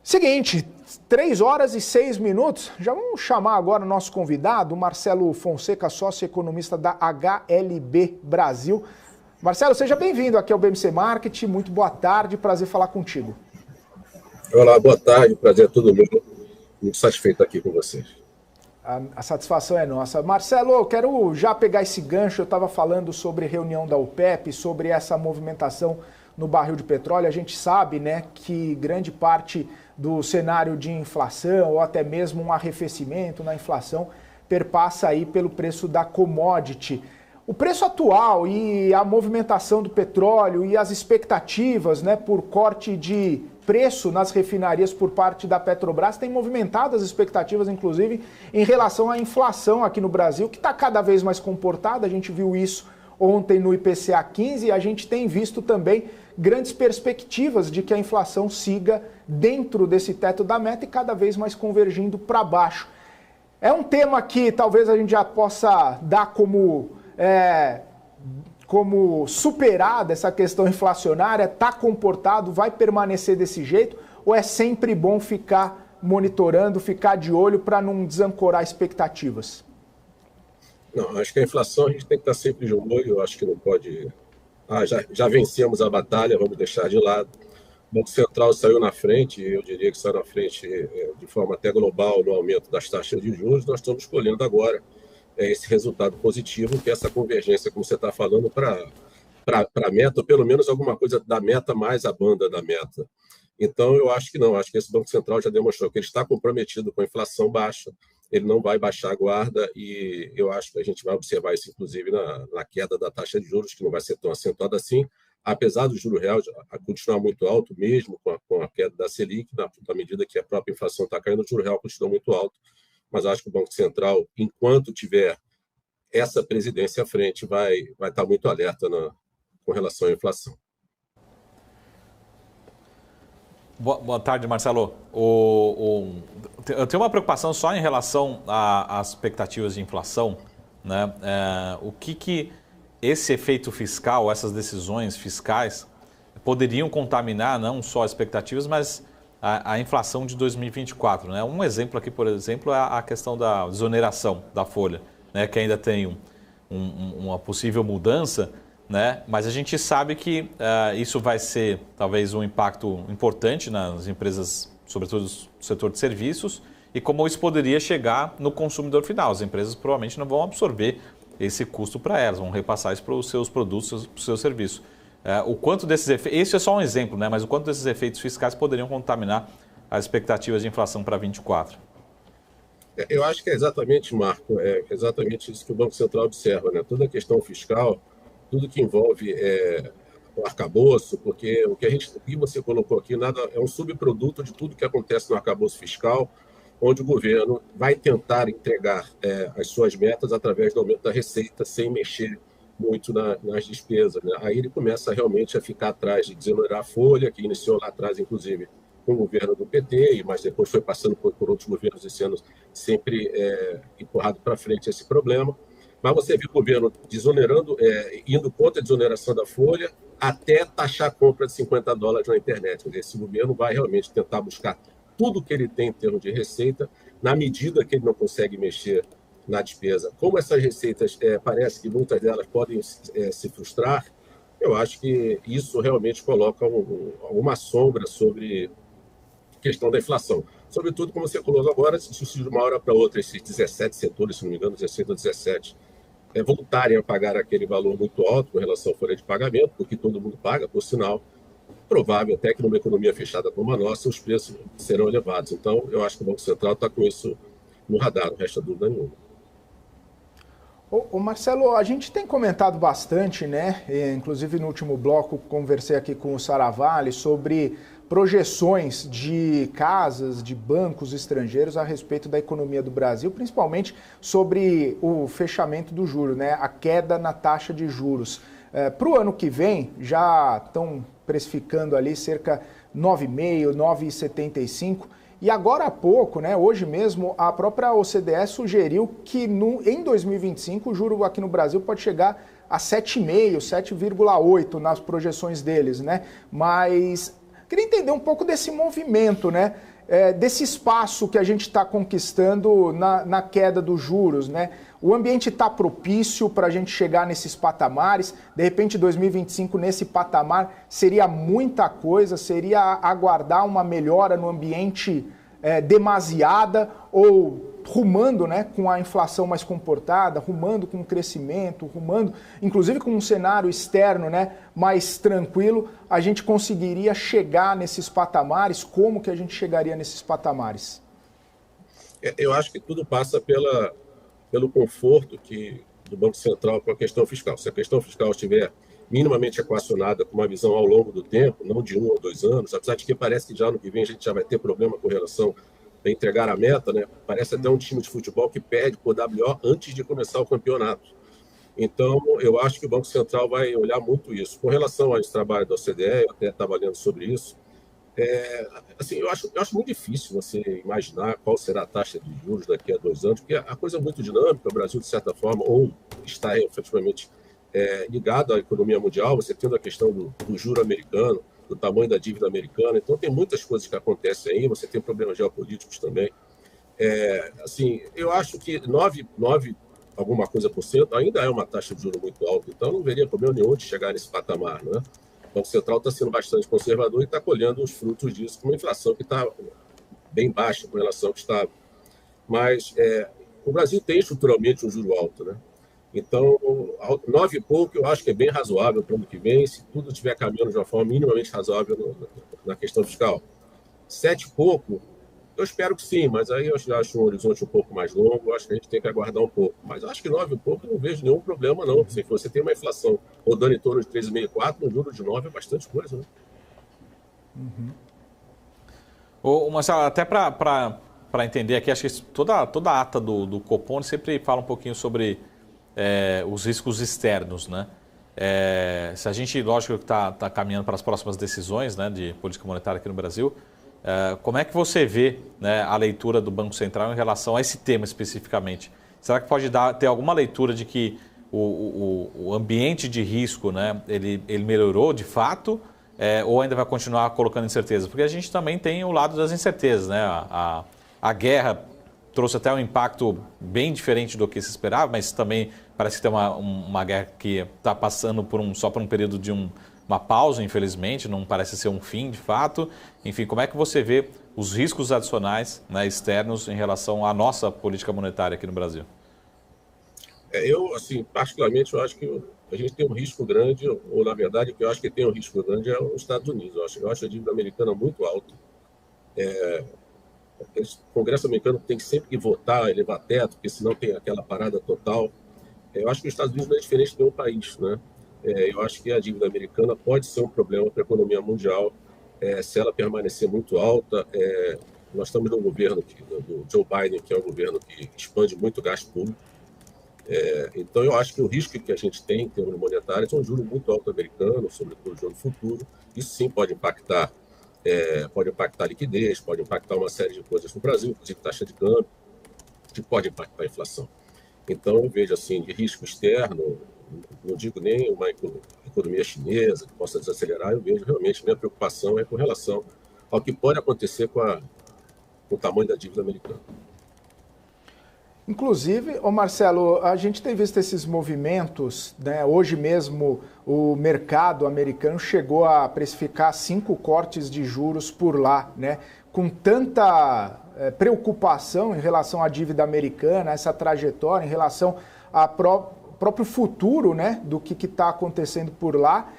Seguinte, 3h06. Já vamos chamar agora o nosso convidado, Marcelo Fonseca, sócio economista da HLB Brasil. Marcelo, seja bem-vindo aqui ao BMC Market. Muito boa tarde, prazer falar contigo. Olá, boa tarde, prazer a todo mundo. Muito satisfeito aqui com vocês. A satisfação é nossa. Marcelo, eu quero já pegar esse gancho. Eu estava falando sobre reunião da OPEP, sobre essa movimentação no barril de petróleo. A gente sabe, né, que grande parte do cenário de inflação ou até mesmo um arrefecimento na inflação perpassa aí pelo preço da commodity. O preço atual e a movimentação do petróleo e as expectativas, né, por corte de preço nas refinarias por parte da Petrobras tem movimentado as expectativas, inclusive, em relação à inflação aqui no Brasil, que está cada vez mais comportada. A gente viu isso ontem no IPCA 15 e a gente tem visto também grandes perspectivas de que a inflação siga dentro desse teto da meta e cada vez mais convergindo para baixo. É um tema que talvez a gente já possa dar como superada essa questão inflacionária, está comportado, vai permanecer desse jeito, ou é sempre bom ficar monitorando, ficar de olho para não desancorar expectativas? Não, acho que a inflação a gente tem que estar sempre de olho, eu acho que não pode... já vencemos a batalha, vamos deixar de lado. O Banco Central saiu na frente, eu diria que saiu na frente de forma até global no aumento das taxas de juros. Nós estamos escolhendo agora esse resultado positivo, que é essa convergência, como você está falando, para a meta, ou pelo menos alguma coisa da meta mais a banda da meta. Então, eu acho que não, acho que esse Banco Central já demonstrou que ele está comprometido com a inflação baixa, ele não vai baixar a guarda e eu acho que a gente vai observar isso, inclusive, na queda da taxa de juros, que não vai ser tão acentuada assim, apesar do juro real continuar muito alto, mesmo com a queda da Selic, na medida que a própria inflação está caindo, o juro real continua muito alto. Mas acho que o Banco Central, enquanto tiver essa presidência à frente, vai estar muito alerta com relação à inflação. Boa tarde, Marcelo. Eu tenho uma preocupação só em relação às expectativas de inflação, né? O que esse efeito fiscal, essas decisões fiscais, poderiam contaminar não só as expectativas, mas a inflação de 2024. Né? Um exemplo aqui, por exemplo, é a questão da desoneração da folha, né? Que ainda tem uma possível mudança, né? Mas a gente sabe que isso vai ser talvez um impacto importante nas empresas, sobretudo no setor de serviços, e como isso poderia chegar no consumidor final. As empresas provavelmente não vão absorver esse custo para elas, vão repassar isso para os seus produtos, para os seus serviços. O quanto desses efeitos, esse é só um exemplo, né? Mas o quanto desses efeitos fiscais poderiam contaminar as expectativas de inflação para 2024? Eu acho que é exatamente, Marco, exatamente isso que o Banco Central observa, né? Toda a questão fiscal, tudo que envolve o arcabouço, porque o que você colocou aqui nada é um subproduto de tudo que acontece no arcabouço fiscal, onde o governo vai tentar entregar as suas metas através do aumento da receita, sem mexer muito nas despesas, né? Aí ele começa realmente a ficar atrás de desonerar a folha, que iniciou lá atrás, inclusive, com o governo do PT, mas depois foi passando por outros governos esse ano, sempre empurrado para frente esse problema. Mas você viu o governo desonerando, indo contra a desoneração da folha, até taxar a compra de $50 na internet. Quer dizer, esse governo vai realmente tentar buscar tudo que ele tem em termos de receita, na medida que ele não consegue mexer na despesa. Como essas receitas, parece que muitas delas podem se frustrar, eu acho que isso realmente coloca uma sombra sobre a questão da inflação. Sobretudo, como você colocou agora, se de uma hora para outra esses 17 setores, se não me engano, 16 ou 17, voltarem a pagar aquele valor muito alto com relação à folha de pagamento, porque todo mundo paga, por sinal, provável até que numa economia fechada como a nossa, os preços serão elevados. Então, eu acho que o Banco Central está com isso no radar, não resta dúvida nenhuma. Ô Marcelo, a gente tem comentado bastante, né? Inclusive no último bloco conversei aqui com o Saravalli sobre projeções de casas, de bancos estrangeiros a respeito da economia do Brasil, principalmente sobre o fechamento do juro, né? A queda na taxa de juros. Para o ano que vem, já estão precificando ali cerca 9,5%, 9,75%. E agora há pouco, né, hoje mesmo, a própria OCDE sugeriu que em 2025 o juro aqui no Brasil pode chegar a 7,5%, 7,8% nas projeções deles, né? Mas queria entender um pouco desse movimento, né? desse espaço que a gente está conquistando na queda dos juros, né? O ambiente está propício para a gente chegar nesses patamares. De repente, 2025 nesse patamar seria muita coisa, seria aguardar uma melhora no ambiente demasiada ou rumando, né, com a inflação mais comportada, rumando com o crescimento, rumando, inclusive com um cenário externo, né, mais tranquilo, a gente conseguiria chegar nesses patamares? Como que a gente chegaria nesses patamares? Eu acho que tudo passa pelo conforto do Banco Central com a questão fiscal. Se a questão fiscal estiver minimamente equacionada com uma visão ao longo do tempo, não de 1 ou 2 anos, apesar de que parece que já no que vem a gente já vai ter problema com relação a entregar a meta, né? Parece até um time de futebol que perde por WO antes de começar o campeonato. Então, eu acho que o Banco Central vai olhar muito isso. Com relação a esse trabalho da OCDE, eu até estava lendo sobre isso, assim, eu acho muito difícil você imaginar qual será a taxa de juros daqui a 2 anos, porque a coisa é muito dinâmica. O Brasil, de certa forma, ou está efetivamente ligado à economia mundial, você tendo a questão do juro americano, do tamanho da dívida americana. Então, tem muitas coisas que acontecem aí, você tem problemas geopolíticos também. Assim, eu acho que 9 alguma coisa por cento ainda é uma taxa de juros muito alta, então não veria problema nenhum de chegar nesse patamar, né? O Banco Central está sendo bastante conservador e está colhendo os frutos disso com uma inflação que está bem baixa com relação ao que estava. Mas o Brasil tem estruturalmente um juro alto, né? Então, 9 e pouco eu acho que é bem razoável para o ano que vem, se tudo estiver caminhando de uma forma minimamente razoável na questão fiscal. 7 e pouco, eu espero que sim, mas aí eu já acho um horizonte um pouco mais longo, eu acho que a gente tem que aguardar um pouco. Mas eu acho que 9 e pouco eu não vejo nenhum problema, não. Se você tem uma inflação rodando em torno de 3,5, 4, um juro de 9 é bastante coisa, né? Marcelo, até para entender aqui, acho que toda a ata do Copom sempre fala um pouquinho sobre os riscos externos, né? Se a gente, lógico, que está caminhando para as próximas decisões, né, de política monetária aqui no Brasil, como é que você vê, né, a leitura do Banco Central em relação a esse tema especificamente? Será que pode ter alguma leitura de que o ambiente de risco, né, ele melhorou de fato, ou ainda vai continuar colocando incerteza? Porque a gente também tem o lado das incertezas, né? A guerra trouxe até um impacto bem diferente do que se esperava, mas também parece que tem uma guerra que está passando só por um período de uma pausa, infelizmente, não parece ser um fim de fato. Enfim, como é que você vê os riscos adicionais, né, externos em relação à nossa política monetária aqui no Brasil? Eu, assim, particularmente, eu acho que a gente tem um risco grande, ou na verdade, o que eu acho que tem um risco grande é os Estados Unidos. Eu acho a dívida americana muito alta. O Congresso americano tem sempre que votar, elevar teto, porque senão tem aquela parada total. Eu acho que os Estados Unidos não é diferente de nenhum país, né? Eu acho que a dívida americana pode ser um problema para a economia mundial se ela permanecer muito alta. Nós estamos num governo do Joe Biden, que é um governo que expande muito o gasto público. Então, eu acho que o risco que a gente tem em termos monetários é um juro muito alto americano, sobretudo o juro futuro. Isso sim pode impactar a liquidez, pode impactar uma série de coisas no Brasil, inclusive taxa de câmbio, que pode impactar a inflação. Então, eu vejo assim, de risco externo, não digo nem uma economia chinesa que possa desacelerar, eu vejo realmente, minha preocupação é com relação ao que pode acontecer com o tamanho da dívida americana. Inclusive, Marcelo, a gente tem visto esses movimentos, né? Hoje mesmo o mercado americano chegou a precificar 5 cortes de juros por lá, né? Com tanta preocupação em relação à dívida americana, essa trajetória, em relação ao próprio futuro, né, do que está acontecendo por lá.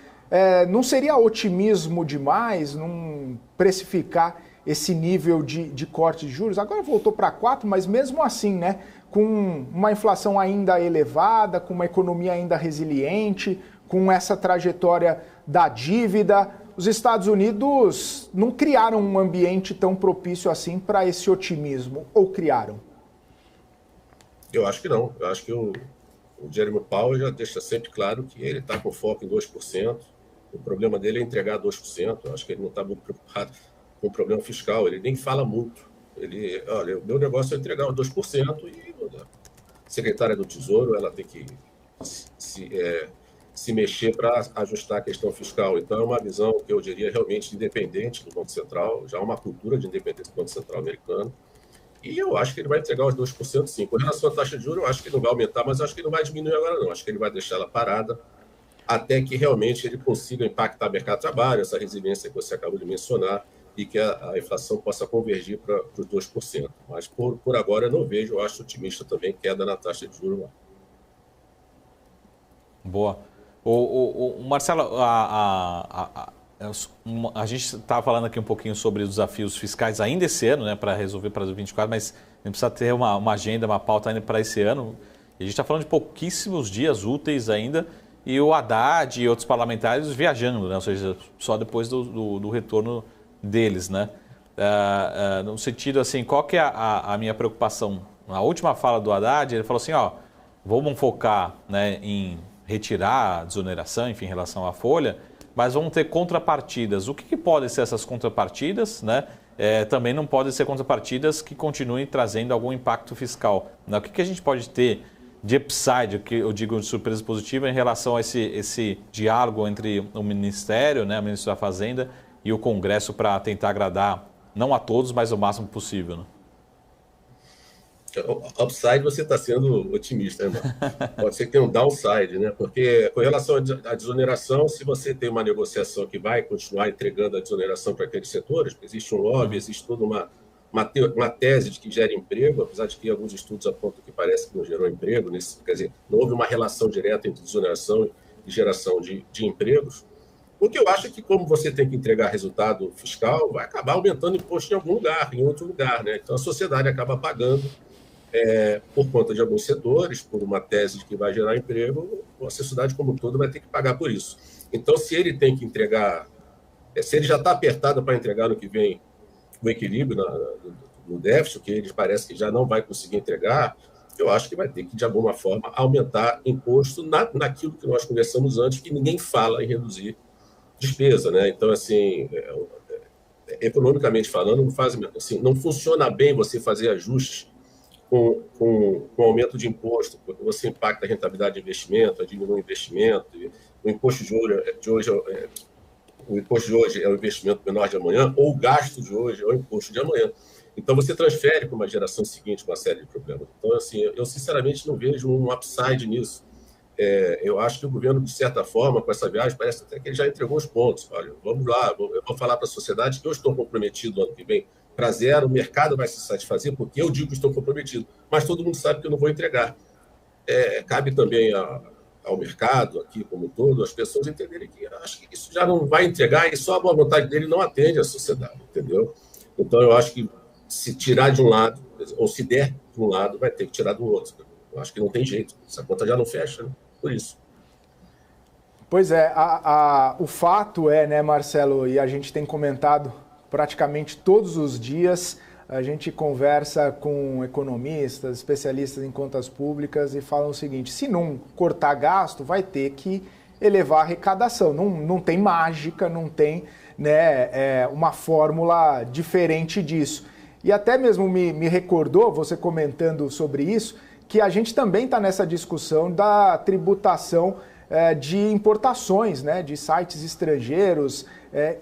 Não seria otimismo demais não precificar esse nível de corte de juros? Agora voltou para 4, mas mesmo assim, né, com uma inflação ainda elevada, com uma economia ainda resiliente, com essa trajetória da dívida, os Estados Unidos não criaram um ambiente tão propício assim para esse otimismo, ou criaram? Eu acho que não. Eu acho que o Jeremy Powell já deixa sempre claro que ele está com foco em 2%. O problema dele é entregar 2%. Eu acho que ele não está muito preocupado com o problema fiscal. Ele nem fala muito. Olha, o meu negócio é entregar 2% e a secretária do Tesouro ela tem que se mexer para ajustar a questão fiscal. Então, é uma visão que eu diria realmente independente do Banco Central, já uma cultura de independência do Banco Central americano. E eu acho que ele vai entregar os 2% sim. Com relação à taxa de juros, eu acho que ele não vai aumentar, mas eu acho que ele não vai diminuir agora não. Acho que ele vai deixar ela parada até que realmente ele consiga impactar o mercado de trabalho, essa resiliência que você acabou de mencionar, e que a inflação possa convergir para os 2%. Mas por agora eu não vejo, eu acho otimista também, queda na taxa de juros lá. Boa. Marcelo, a gente estava falando aqui um pouquinho sobre os desafios fiscais ainda esse ano, né, para resolver para 2024, mas a gente precisa ter uma agenda, uma pauta ainda para esse ano. E a gente está falando de pouquíssimos dias úteis ainda, e o Haddad e outros parlamentares viajando, né, ou seja, só depois do retorno deles, né? No sentido assim, qual que é a minha preocupação? Na última fala do Haddad, ele falou assim, ó, vamos focar, né, em retirar a desoneração, enfim, em relação à folha, mas vamos ter contrapartidas. O que podem ser essas contrapartidas, né? Também não podem ser contrapartidas que continuem trazendo algum impacto fiscal, né? O que a gente pode ter de upside, que eu digo de surpresa positiva, em relação a esse diálogo entre o Ministério, né, o Ministro da Fazenda e o Congresso para tentar agradar, não a todos, mas o máximo possível, né? Upside você está sendo otimista, né, mano? Pode ser que tenha um downside, né? Porque com relação à desoneração, se você tem uma negociação que vai continuar entregando a desoneração para aqueles setores, existe um lobby, existe toda uma tese de que gera emprego, apesar de que alguns estudos apontam que parece que não gerou emprego, quer dizer, não houve uma relação direta entre desoneração e geração de empregos. O que eu acho é que, como você tem que entregar resultado fiscal, vai acabar aumentando imposto em algum lugar, em outro lugar, né? Então a sociedade acaba pagando por conta de alguns setores, por uma tese de que vai gerar emprego, a sociedade como um todo vai ter que pagar por isso. Então, se ele tem que entregar, se ele já está apertado para entregar no que vem o equilíbrio no déficit, que ele parece que já não vai conseguir entregar, eu acho que vai ter que, de alguma forma, aumentar imposto naquilo que nós conversamos antes, que ninguém fala em reduzir despesa, né? Então, assim, economicamente falando, não funciona bem você fazer ajustes com aumento de imposto, porque você impacta a rentabilidade de investimento, diminui o investimento. O imposto o imposto de hoje é o investimento menor de amanhã, ou o gasto de hoje é o imposto de amanhã. Então, você transfere para uma geração seguinte uma série de problemas. Então, assim, eu sinceramente não vejo um upside nisso. Eu acho que o governo, de certa forma, com essa viagem, parece até que ele já entregou os pontos. Olha, vamos lá, eu vou falar para a sociedade que eu estou comprometido no ano que vem para zero, o mercado vai se satisfazer porque eu digo que estou comprometido, mas todo mundo sabe que eu não vou entregar. Cabe também ao mercado, aqui como um todo, as pessoas entenderem que acho que isso já não vai entregar e só a boa vontade dele não atende à sociedade, entendeu? Então, eu acho que se tirar de um lado, ou se der de um lado, vai ter que tirar do outro. Eu acho que não tem jeito, essa conta já não fecha, né? Por isso. Pois é, o fato é, né, Marcelo, e a gente tem comentado praticamente todos os dias, a gente conversa com economistas, especialistas em contas públicas e falam o seguinte, se não cortar gasto, vai ter que elevar a arrecadação. Não tem mágica, não tem, né, uma fórmula diferente disso. E até mesmo me recordou, você comentando sobre isso, que a gente também está nessa discussão da tributação de importações, né, de sites estrangeiros,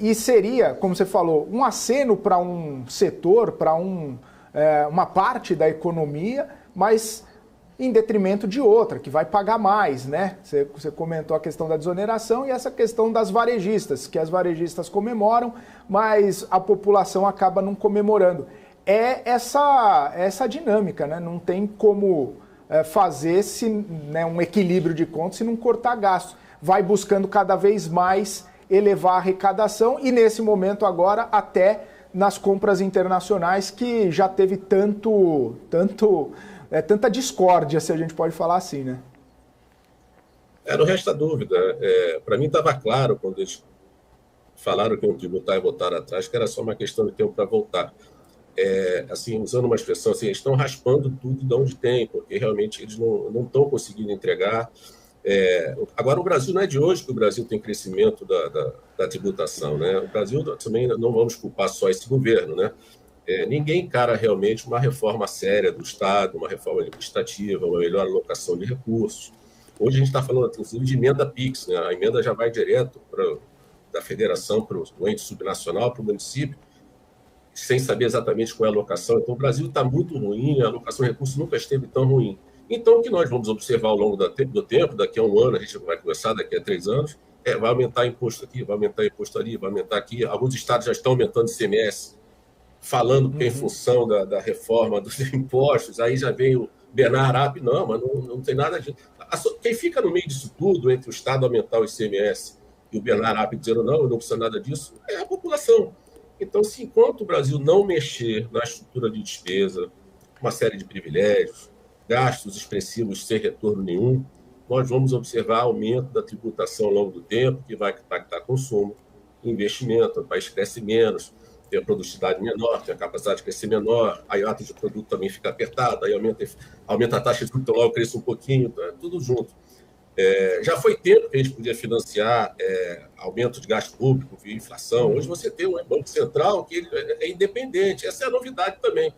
e seria, como você falou, um aceno para um setor, para uma parte da economia, mas em detrimento de outra, que vai pagar mais, né? Você comentou a questão da desoneração e essa questão das varejistas, que as varejistas comemoram, mas a população acaba não comemorando. Essa dinâmica, né? Não tem como fazer um equilíbrio de contas se não cortar gastos. Vai buscando cada vez mais elevar a arrecadação e nesse momento agora até nas compras internacionais que já teve tanta discórdia, se a gente pode falar assim, né? Não resta dúvida. Para mim estava claro quando eles falaram que iam tributar e voltar atrás, que era só uma questão de tempo para voltar. Assim, usando uma expressão, assim, eles estão raspando tudo de onde tem, porque realmente eles não estão conseguindo entregar. Agora, o Brasil não é de hoje que o Brasil tem crescimento da tributação, né? O Brasil também não vamos culpar só esse governo, né? Ninguém encara realmente uma reforma séria do Estado, uma reforma administrativa, uma melhor alocação de recursos. Hoje a gente está falando, inclusive, de emenda PIX, né? A emenda já vai direto da federação para o ente subnacional, para o município, sem saber exatamente qual é a alocação. Então, o Brasil está muito ruim, a alocação de recursos nunca esteve tão ruim. Então, o que nós vamos observar ao longo do tempo, daqui a um ano, a gente vai conversar, daqui a 3 anos, vai aumentar imposto aqui, vai aumentar imposto ali, vai aumentar aqui. Alguns estados já estão aumentando ICMS, falando que é em função da reforma dos impostos. Aí já vem o Bernard Arap, não, mas não tem nada disso. Quem fica no meio disso tudo, entre o Estado aumentar o ICMS e o Bernard Arap dizendo não precisa nada disso, é a população. Então, se enquanto o Brasil não mexer na estrutura de despesa, uma série de privilégios, gastos expressivos sem retorno nenhum, nós vamos observar aumento da tributação ao longo do tempo, que vai impactar consumo, investimento, o país cresce menos, tem a produtividade menor, tem a capacidade de crescer menor, aí a ata de produto também fica apertada, aí aumenta a taxa de juros, logo cresce um pouquinho, tá? Tudo junto. Já foi tempo que a gente podia financiar aumento de gasto público via inflação. Hoje você tem um Banco Central que é independente, essa é a novidade também.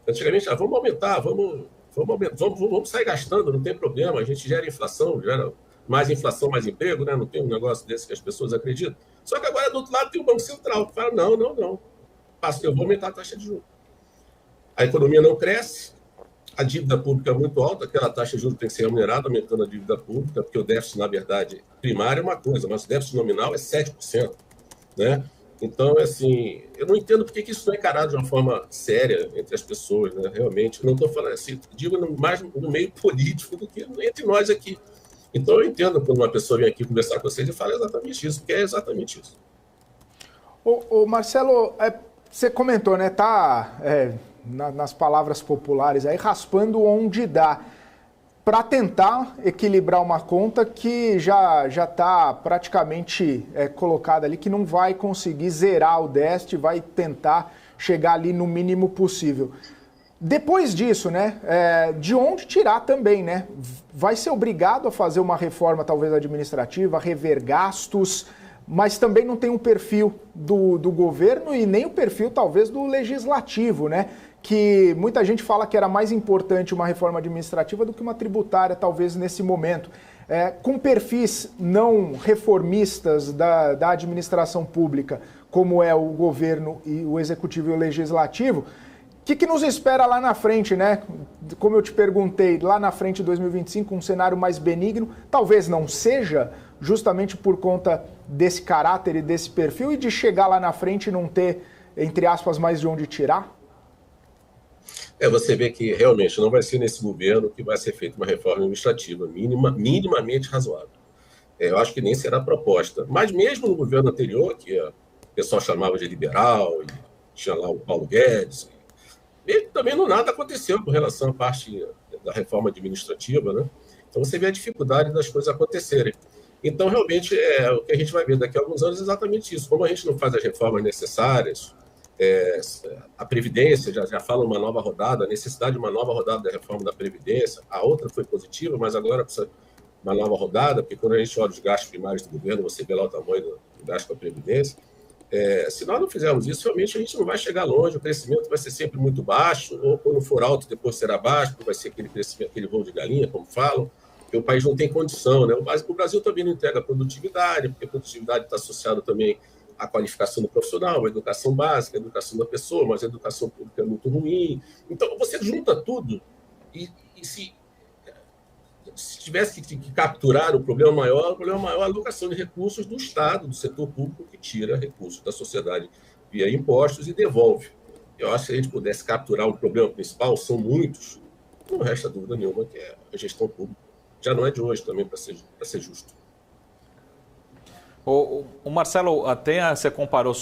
Antigamente, vamos aumentar, vamos sair gastando, não tem problema, a gente gera inflação, gera mais inflação, mais emprego, né? Não tem um negócio desse que as pessoas acreditam. Só que agora, do outro lado, tem o Banco Central que fala, não, eu vou aumentar a taxa de juros. A economia não cresce, a dívida pública é muito alta, aquela taxa de juros tem que ser remunerada, aumentando a dívida pública, porque o déficit, na verdade, primário é uma coisa, mas o déficit nominal é 7%. Né? Então, assim, eu não entendo por que isso não é encarado de uma forma séria entre as pessoas, né? Realmente. Não estou falando assim, digo mais no meio político do que entre nós aqui. Então, eu entendo quando uma pessoa vem aqui conversar com vocês e fala exatamente isso, porque é exatamente isso. Ô Marcelo, você comentou, né? Tá nas palavras populares aí, raspando onde dá, para tentar equilibrar uma conta que já está praticamente colocada ali, que não vai conseguir zerar o déficit, vai tentar chegar ali no mínimo possível. Depois disso, né, de onde tirar também, né? Vai ser obrigado a fazer uma reforma talvez administrativa, rever gastos, mas também não tem um perfil do governo e nem o perfil talvez do legislativo, né? Que muita gente fala que era mais importante uma reforma administrativa do que uma tributária, talvez, nesse momento. Com perfis não reformistas da administração pública, como é o governo, e o executivo e o legislativo, o que nos espera lá na frente, né? Como eu te perguntei, lá na frente, 2025, um cenário mais benigno, talvez não seja, justamente por conta desse caráter e desse perfil, e de chegar lá na frente e não ter, entre aspas, mais de onde tirar? Você vê que realmente não vai ser nesse governo que vai ser feita uma reforma administrativa minimamente razoável. Eu acho que nem será proposta. Mas mesmo no governo anterior, que o pessoal chamava de liberal, e tinha lá o Paulo Guedes, e também nada aconteceu com relação à parte da reforma administrativa, né? Então você vê a dificuldade das coisas acontecerem. Então, realmente, o que a gente vai ver daqui a alguns anos é exatamente isso. Como a gente não faz as reformas necessárias, a Previdência já fala uma nova rodada, a necessidade de uma nova rodada da reforma da Previdência. A outra foi positiva, mas agora precisa uma nova rodada, porque quando a gente olha os gastos primários do governo, você vê lá o tamanho do gasto com a Previdência. Se nós não fizermos isso, realmente a gente não vai chegar longe, o crescimento vai ser sempre muito baixo, ou quando for alto, depois será baixo, vai ser aquele crescimento, aquele voo de galinha, como falam, porque o país não tem condição, né? O Brasil também não entrega produtividade, porque a produtividade está associada também à qualificação do profissional, à educação básica, à educação da pessoa, mas a educação pública é muito ruim. Então, você junta tudo e se tivesse que capturar o problema maior é a alocação de recursos do Estado, do setor público, que tira recursos da sociedade via impostos e devolve. Eu acho que se a gente pudesse capturar o problema principal, são muitos, não resta dúvida nenhuma que é a gestão pública. Já não é de hoje também, para ser justo. O Marcelo, até você comparou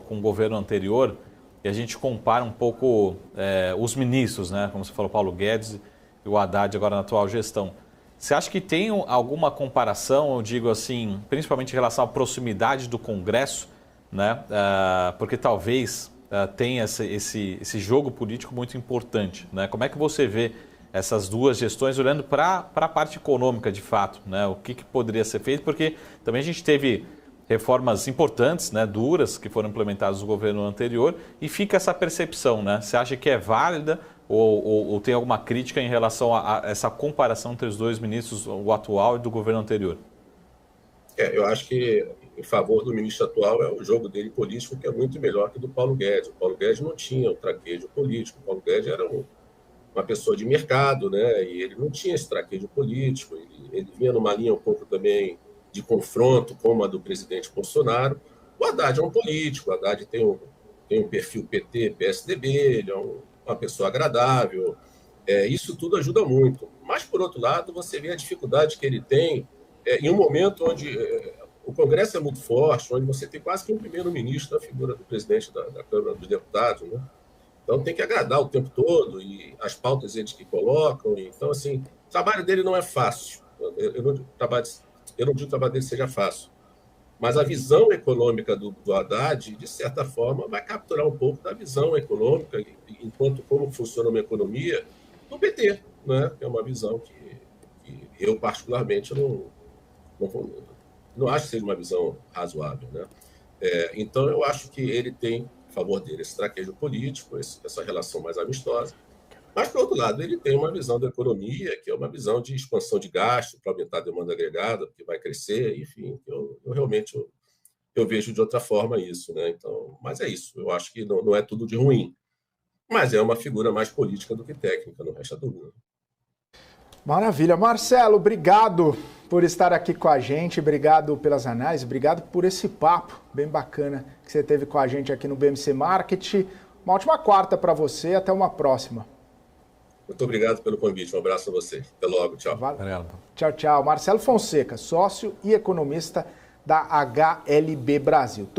com o governo anterior, e a gente compara um pouco os ministros, né? Como você falou, Paulo Guedes e o Haddad agora na atual gestão. Você acha que tem alguma comparação, eu digo assim, principalmente em relação à proximidade do Congresso, né? Porque talvez tenha esse jogo político muito importante, né? Como é que você vê essas duas gestões olhando para a parte econômica de fato, né? O que poderia ser feito? Porque também a gente teve reformas importantes, né, duras, que foram implementadas no governo anterior, e fica essa percepção, né? Você acha que é válida ou tem alguma crítica em relação a essa comparação entre os dois ministros, o atual e do governo anterior? Eu acho que em favor do ministro atual é o jogo dele político, que é muito melhor que do Paulo Guedes. O Paulo Guedes não tinha um traquejo político, o Paulo Guedes era uma pessoa de mercado, né? E ele não tinha esse traquejo político, ele vinha numa linha um pouco também de confronto como a do presidente Bolsonaro. O Haddad é um político, o Haddad tem um perfil PT, PSDB, ele é uma pessoa agradável, isso tudo ajuda muito. Mas, por outro lado, você vê a dificuldade que ele tem em um momento onde o Congresso é muito forte, onde você tem quase que um primeiro-ministro na figura do presidente da Câmara dos Deputados, né? Então tem que agradar o tempo todo e as pautas eles que colocam. Então, assim, o trabalho dele não é fácil. Eu não digo que o trabalho dele seja fácil. Mas a visão econômica do Haddad, de certa forma, vai capturar um pouco da visão econômica, enquanto como funciona uma economia, do PT, né? É uma visão que eu, particularmente, não acho que seja uma visão razoável, né? Então, eu acho que ele tem a favor dele esse traquejo político, essa relação mais amistosa. Mas, por outro lado, ele tem uma visão da economia, que é uma visão de expansão de gasto para aumentar a demanda agregada, porque vai crescer, enfim. Eu realmente vejo de outra forma isso, né? Então, mas é isso. Eu acho que não é tudo de ruim. Mas é uma figura mais política do que técnica, não resta dúvida. Maravilha. Marcelo, obrigado por estar aqui com a gente, obrigado pelas análises, obrigado por esse papo bem bacana que você teve com a gente aqui no BMC Market. Uma ótima quarta para você, até uma próxima. Muito obrigado pelo convite, um abraço a você. Até logo, tchau. Tchau, tchau. Marcelo Fonseca, sócio e economista da HLB Brasil.